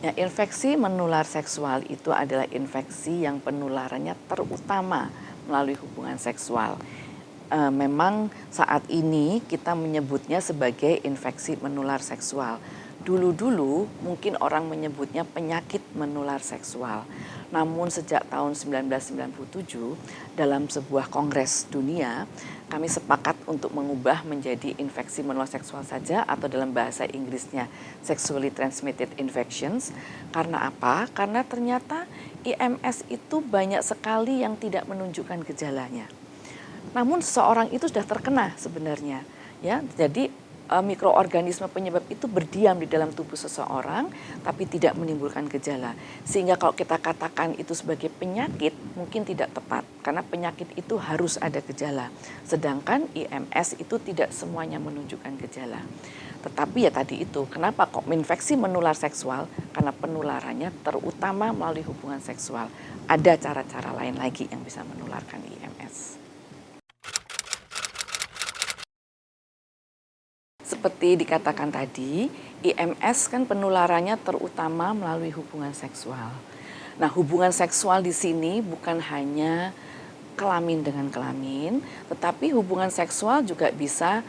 Ya, infeksi menular seksual itu adalah infeksi yang penularannya terutama melalui hubungan seksual. Memang saat ini kita menyebutnya sebagai infeksi menular seksual. Dulu-dulu mungkin orang menyebutnya penyakit menular seksual. Namun sejak tahun 1997 dalam sebuah kongres dunia, kami sepakat untuk mengubah menjadi infeksi menular seksual saja atau dalam bahasa Inggrisnya sexually transmitted infections. Karena apa? Karena ternyata IMS itu banyak sekali yang tidak menunjukkan gejalanya. Namun seseorang itu sudah terkena sebenarnya, ya. Jadi mikroorganisme penyebab itu berdiam di dalam tubuh seseorang tapi tidak menimbulkan gejala. Sehingga kalau kita katakan itu sebagai penyakit mungkin tidak tepat karena penyakit itu harus ada gejala. Sedangkan IMS itu tidak semuanya menunjukkan gejala. Tetapi ya tadi itu, kenapa kok infeksi menular seksual? Karena penularannya terutama melalui hubungan seksual. Ada cara-cara lain lagi yang bisa menularkan IMS. Seperti dikatakan tadi, IMS kan penularannya terutama melalui hubungan seksual. Nah, hubungan seksual di sini bukan hanya kelamin dengan kelamin, tetapi hubungan seksual juga bisa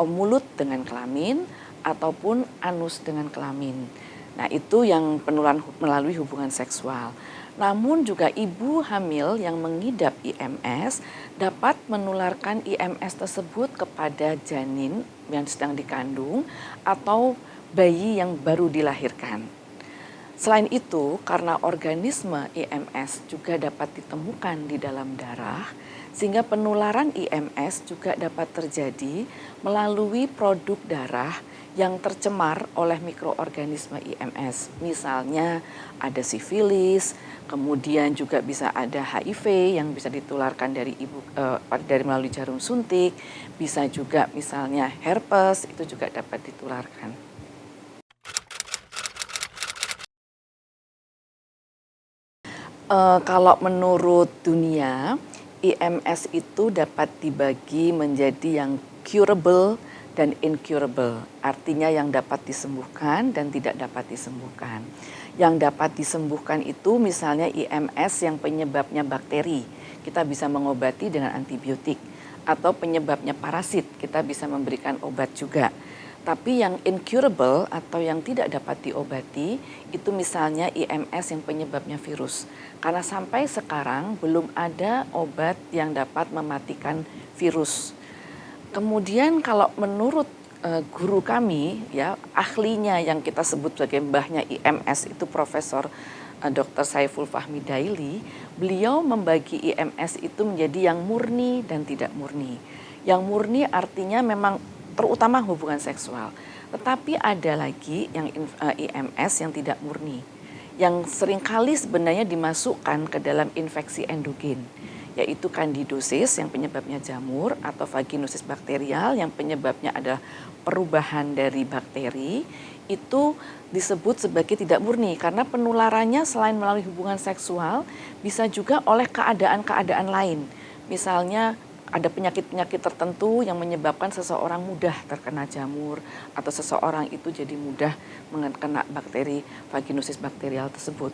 mulut dengan kelamin ataupun anus dengan kelamin. Nah, itu yang penularan melalui hubungan seksual. Namun juga ibu hamil yang mengidap IMS dapat menularkan IMS tersebut kepada janin yang sedang dikandung atau bayi yang baru dilahirkan. Selain itu, karena organisme IMS juga dapat ditemukan di dalam darah, sehingga penularan IMS juga dapat terjadi melalui produk darah yang tercemar oleh mikroorganisme IMS. Misalnya ada sifilis, kemudian juga bisa ada HIV yang bisa ditularkan dari dari melalui jarum suntik, bisa juga misalnya herpes itu juga dapat ditularkan. Kalau menurut dunia, IMS itu dapat dibagi menjadi yang curable dan incurable. Artinya yang dapat disembuhkan dan tidak dapat disembuhkan. Yang dapat disembuhkan itu misalnya IMS yang penyebabnya bakteri, kita bisa mengobati dengan antibiotik. Atau penyebabnya parasit, kita bisa memberikan obat juga. Tapi yang incurable atau yang tidak dapat diobati itu misalnya IMS yang penyebabnya virus. Karena sampai sekarang belum ada obat yang dapat mematikan virus. Kemudian kalau menurut guru kami ya ahlinya yang kita sebut sebagai mbahnya IMS itu Profesor Dr. Saiful Fahmi Daily, beliau membagi IMS itu menjadi yang murni dan tidak murni. Yang murni artinya memang terutama hubungan seksual. Tetapi ada lagi yang IMS yang tidak murni, yang seringkali sebenarnya dimasukkan ke dalam infeksi endogen, yaitu kandidosis yang penyebabnya jamur atau vaginosis bakterial yang penyebabnya adalah perubahan dari bakteri, itu disebut sebagai tidak murni karena penularannya selain melalui hubungan seksual bisa juga oleh keadaan-keadaan lain. Misalnya ada penyakit-penyakit tertentu yang menyebabkan seseorang mudah terkena jamur atau seseorang itu jadi mudah kena bakteri vaginosis bakterial tersebut.